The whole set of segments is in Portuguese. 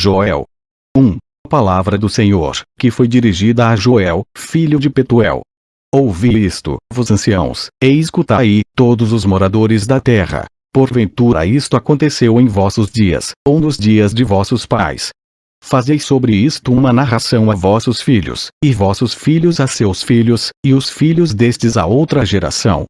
Joel 1. Palavra do Senhor, que foi dirigida a Joel, filho de Petuel. Ouvi isto, vos anciãos, e escutai, todos os moradores da terra. Porventura isto aconteceu em vossos dias, ou nos dias de vossos pais. Fazei sobre isto uma narração a vossos filhos, e vossos filhos a seus filhos, e os filhos destes a outra geração.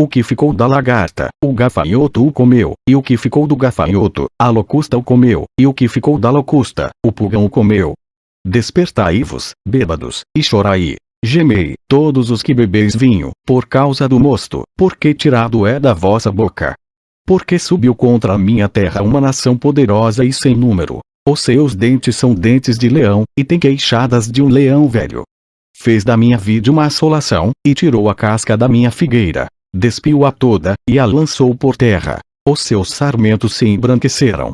O que ficou da lagarta, o gafanhoto o comeu, e o que ficou do gafanhoto, a locusta o comeu, e o que ficou da locusta, o pulgão o comeu. Despertai-vos, bêbados, e chorai. Gemei, todos os que bebeis vinho, por causa do mosto, porque tirado é da vossa boca. Porque subiu contra a minha terra uma nação poderosa e sem número. Os seus dentes são dentes de leão, e tem queixadas de um leão velho. Fez da minha vide uma assolação, e tirou a casca da minha figueira. Despiu-a toda, e a lançou por terra. Os seus sarmentos se embranqueceram.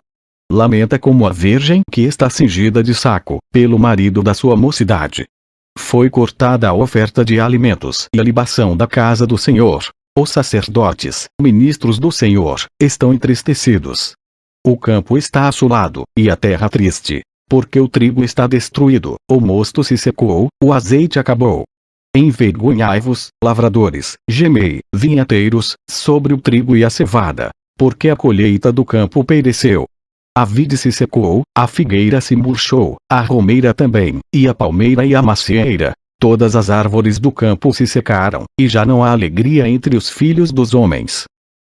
Lamenta como a virgem que está cingida de saco, pelo marido da sua mocidade. Foi cortada a oferta de alimentos e a libação da casa do Senhor. Os sacerdotes, ministros do Senhor, estão entristecidos. O campo está assolado, e a terra triste. Porque o trigo está destruído, o mosto se secou, o azeite acabou. Envergonhai-vos, lavradores, gemei, vinhateiros, sobre o trigo e a cevada. Porque a colheita do campo pereceu. A vide se secou, a figueira se murchou, a romeira também, e a palmeira e a macieira. Todas as árvores do campo se secaram, e já não há alegria entre os filhos dos homens.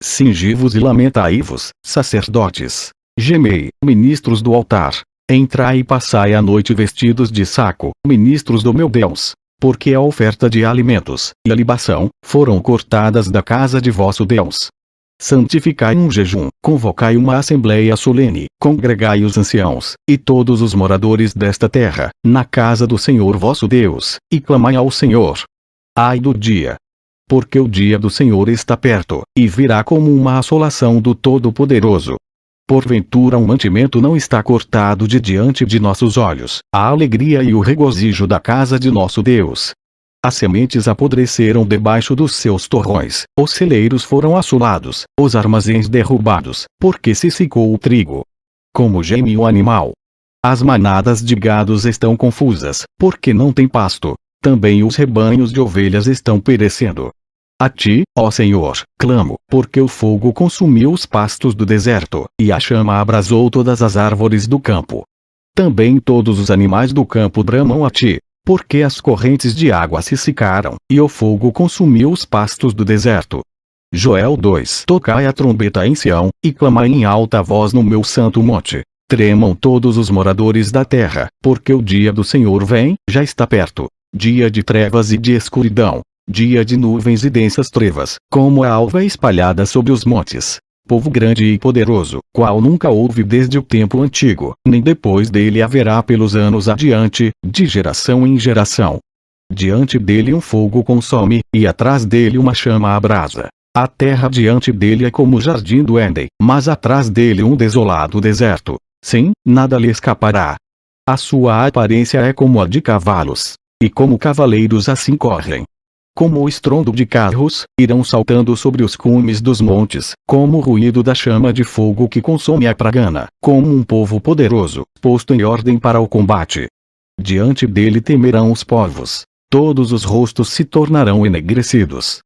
Cingi-vos e lamentai-vos, sacerdotes. Gemei, ministros do altar. Entrai e passai a noite vestidos de saco, ministros do meu Deus. Porque a oferta de alimentos, e a libação, foram cortadas da casa de vosso Deus. Santificai um jejum, convocai uma assembleia solene, congregai os anciãos, e todos os moradores desta terra, na casa do Senhor vosso Deus, e clamai ao Senhor. Ai do dia! Porque o dia do Senhor está perto, e virá como uma assolação do Todo-Poderoso. Porventura um mantimento não está cortado de diante de nossos olhos, a alegria e o regozijo da casa de nosso Deus. As sementes apodreceram debaixo dos seus torrões, os celeiros foram assolados, os armazéns derrubados, porque se secou o trigo. Como geme o animal. As manadas de gados estão confusas, porque não tem pasto. Também os rebanhos de ovelhas estão perecendo. A ti, ó Senhor, clamo, porque o fogo consumiu os pastos do deserto, e a chama abrasou todas as árvores do campo. Também todos os animais do campo bramam a ti. Porque as correntes de água se secaram, e o fogo consumiu os pastos do deserto. Joel 2. Tocai a trombeta em Sião, e clamai em alta voz no meu santo monte. Tremam todos os moradores da terra, porque o dia do Senhor vem, já está perto. Dia de trevas e de escuridão. Dia de nuvens e densas trevas, como a alva espalhada sobre os montes. Povo grande e poderoso, qual nunca houve desde o tempo antigo, nem depois dele haverá pelos anos adiante, de geração em geração. Diante dele um fogo consome, e atrás dele uma chama abrasa. A terra diante dele é como o jardim do Éden, mas atrás dele um desolado deserto. Sim, nada lhe escapará. A sua aparência é como a de cavalos. E como cavaleiros assim correm. Como o estrondo de carros, irão saltando sobre os cumes dos montes, como o ruído da chama de fogo que consome a pragana, como um povo poderoso, posto em ordem para o combate. Diante dele temerão os povos, todos os rostos se tornarão enegrecidos.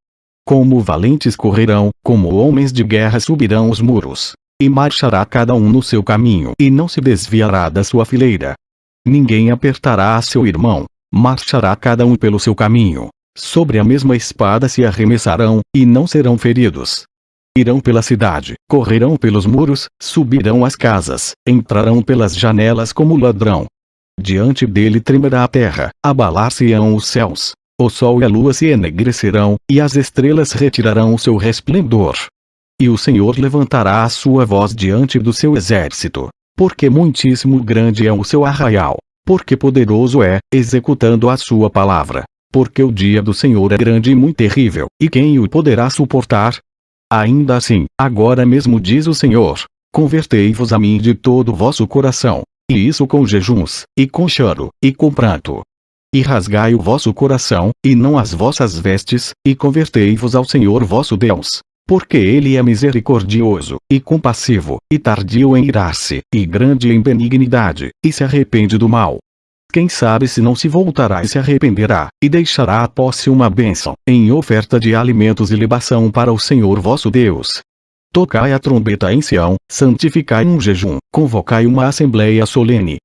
Como valentes correrão, como homens de guerra subirão os muros. E marchará cada um no seu caminho, e não se desviará da sua fileira. Ninguém apertará a seu irmão, marchará cada um pelo seu caminho. Sobre a mesma espada se arremessarão, e não serão feridos. Irão pela cidade, correrão pelos muros, subirão as casas, entrarão pelas janelas como ladrão. Diante dele tremerá a terra, abalar-se-ão os céus. O sol e a lua se enegrecerão, e as estrelas retirarão o seu resplendor. E o Senhor levantará a sua voz diante do seu exército. Porque muitíssimo grande é o seu arraial. Porque poderoso é, executando a sua palavra. Porque o dia do Senhor é grande e muito terrível, e quem o poderá suportar? Ainda assim, agora mesmo diz o Senhor, convertei-vos a mim de todo o vosso coração, e isso com jejuns, e com choro, e com pranto. E rasgai o vosso coração, e não as vossas vestes, e convertei-vos ao Senhor vosso Deus. porque ele é misericordioso, e compassivo, e tardio em irar-se, e grande em benignidade, e se arrepende do mal. Quem sabe se não se voltará e se arrependerá, e deixará após si uma bênção, em oferta de alimentos e libação para o Senhor vosso Deus. Tocai a trombeta em Sião, santificai um jejum, convocai uma assembleia solene.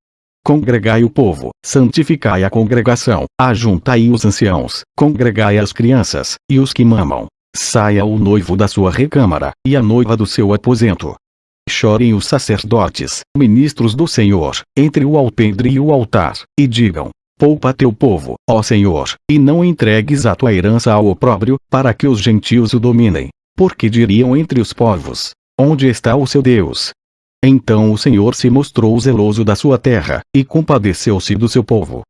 Congregai o povo, santificai a congregação, ajuntai os anciãos, congregai as crianças, e os que mamam. Saia o noivo da sua recâmara, e a noiva do seu aposento. Chorem os sacerdotes, ministros do Senhor, entre o alpendre e o altar, e digam: poupa teu povo, ó Senhor, e não entregues a tua herança ao opróbrio, para que os gentios o dominem. Porque diriam entre os povos: onde está o seu Deus? Então o Senhor se mostrou zeloso da sua terra, e compadeceu-se do seu povo.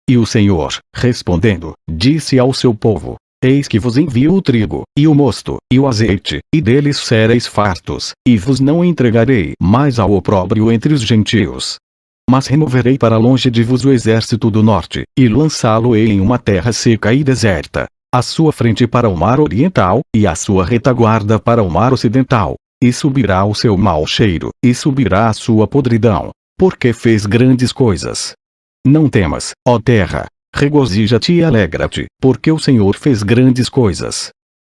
E o Senhor, respondendo, disse ao seu povo: eis que vos envio o trigo, e o mosto, e o azeite, e deles sereis fartos, e vos não entregarei mais ao opróbrio entre os gentios. Mas removerei para longe de vos o exército do norte, e lançá-lo-ei em uma terra seca e deserta, a sua frente para o mar oriental, e a sua retaguarda para o mar ocidental. E subirá o seu mau cheiro, e subirá a sua podridão, porque fez grandes coisas. Não temas, ó terra, regozija-te e alegra-te, porque o Senhor fez grandes coisas.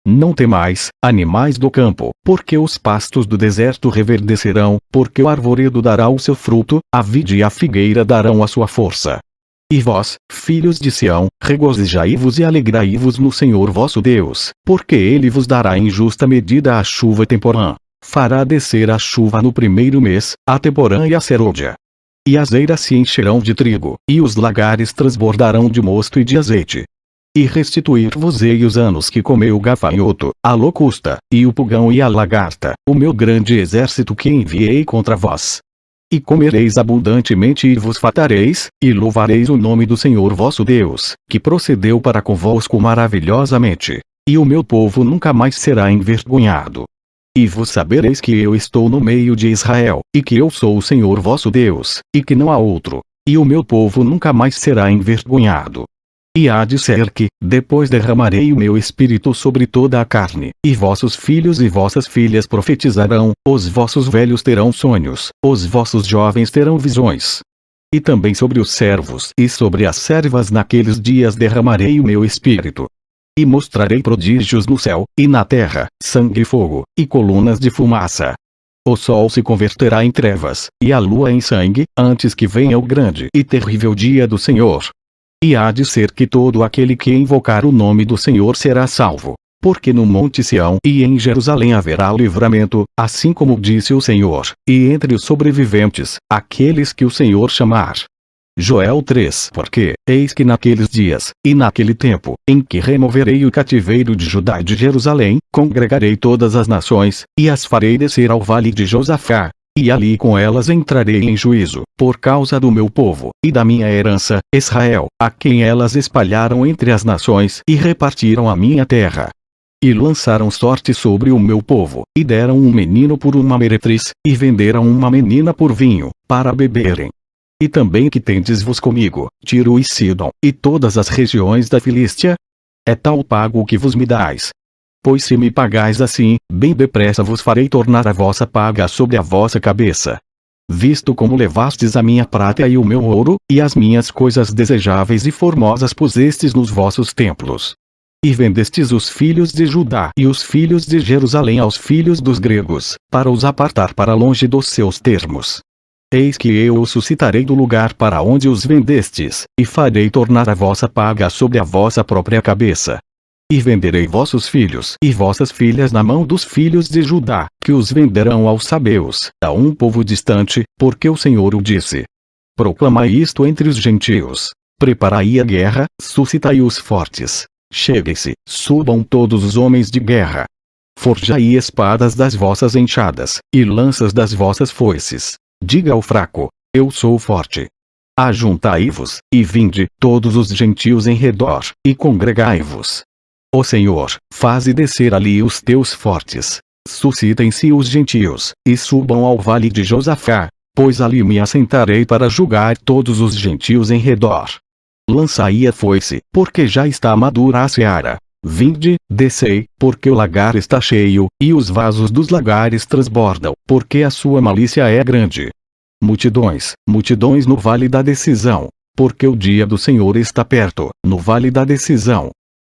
Não temais, animais do campo, porque os pastos do deserto reverdecerão, porque o arvoredo dará o seu fruto, a vide e a figueira darão a sua força. E vós, filhos de Sião, regozijai-vos e alegrai-vos no Senhor vosso Deus, porque ele vos dará em justa medida a chuva temporã. Fará descer a chuva no primeiro mês, a temporã e a serôdia. E as eiras se encherão de trigo, e os lagares transbordarão de mosto e de azeite. E restituir-vos-ei os anos que comeu o gafanhoto, a locusta, e o pulgão e a lagarta, o meu grande exército que enviei contra vós. E comereis abundantemente e vos fartareis, e louvareis o nome do Senhor vosso Deus, que procedeu para convosco maravilhosamente. E o meu povo nunca mais será envergonhado. E vos sabereis que eu estou no meio de Israel, e que eu sou o Senhor vosso Deus, e que não há outro. E o meu povo nunca mais será envergonhado. E há de ser que, depois derramarei o meu espírito sobre toda a carne, e vossos filhos e vossas filhas profetizarão, os vossos velhos terão sonhos, os vossos jovens terão visões. E também sobre os servos e sobre as servas naqueles dias derramarei o meu espírito. E mostrarei prodígios no céu, e na terra, sangue e fogo, e colunas de fumaça. O sol se converterá em trevas, e a lua em sangue, antes que venha o grande e terrível dia do Senhor. E há de ser que todo aquele que invocar o nome do Senhor será salvo. Porque no monte Sião e em Jerusalém haverá livramento, assim como disse o Senhor, e entre os sobreviventes, aqueles que o Senhor chamar. Joel 3. Porque, eis que naqueles dias, e naquele tempo, em que removerei o cativeiro de Judá e de Jerusalém, congregarei todas as nações, e as farei descer ao vale de Josafá, e ali com elas entrarei em juízo, por causa do meu povo, e da minha herança, Israel, a quem elas espalharam entre as nações e repartiram a minha terra. E lançaram sorte sobre o meu povo, e deram um menino por uma meretriz, e venderam uma menina por vinho, para beberem. E também que tendes-vos comigo, Tiro e Sidom, e todas as regiões da Filístia? É tal pago o que vos me dais. Pois se me pagais assim, bem depressa vos farei tornar a vossa paga sobre a vossa cabeça. Visto como levastes a minha prata e o meu ouro, e as minhas coisas desejáveis e formosas pusestes nos vossos templos. E vendestes os filhos de Judá e os filhos de Jerusalém aos filhos dos gregos, para os apartar para longe dos seus termos. Eis que eu os suscitarei do lugar para onde os vendestes, e farei tornar a vossa paga sobre a vossa própria cabeça. E venderei vossos filhos e vossas filhas na mão dos filhos de Judá, que os venderão aos sabeus, a um povo distante, porque o Senhor o disse. Proclamai isto entre os gentios. Preparai a guerra, suscitai os fortes. Cheguem-se, subam todos os homens de guerra. Forjai espadas das vossas enxadas, e lanças das vossas foices. Diga ao fraco: eu sou forte. Ajuntai-vos, e vinde, todos os gentios em redor, e congregai-vos. Ó Senhor, faze descer ali os teus fortes. Suscitem-se os gentios, e subam ao vale de Josafá, pois ali me assentarei para julgar todos os gentios em redor. Lançai a foice, porque já está madura a seara. Vinde, descei, porque o lagar está cheio, e os vasos dos lagares transbordam, porque a sua malícia é grande. Multidões, multidões no vale da decisão, porque o dia do Senhor está perto, no vale da decisão.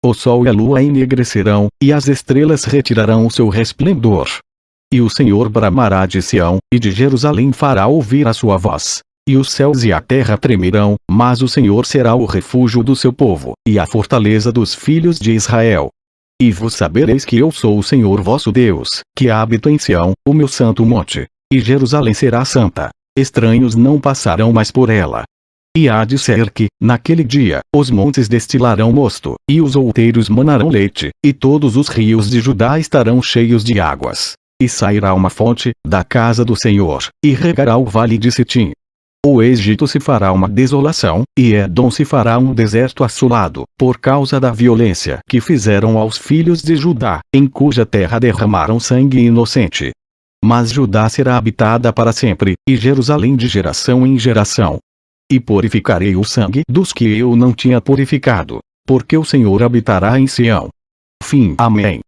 O sol e a lua enegrecerão, e as estrelas retirarão o seu resplendor. E o Senhor bramará de Sião, e de Jerusalém fará ouvir a sua voz. E os céus e a terra tremerão, mas o Senhor será o refúgio do seu povo, e a fortaleza dos filhos de Israel. E vos sabereis que eu sou o Senhor vosso Deus, que habito em Sião, o meu santo monte. E Jerusalém será santa. Estranhos não passarão mais por ela. E há de ser que, naquele dia, os montes destilarão mosto, e os outeiros manarão leite, e todos os rios de Judá estarão cheios de águas. E sairá uma fonte, da casa do Senhor, e regará o vale de Sitim. O Egito se fará uma desolação, e Edom se fará um deserto assolado, por causa da violência que fizeram aos filhos de Judá, em cuja terra derramaram sangue inocente. Mas Judá será habitada para sempre, e Jerusalém de geração em geração. E purificarei o sangue dos que eu não tinha purificado, porque o Senhor habitará em Sião. Fim. Amém.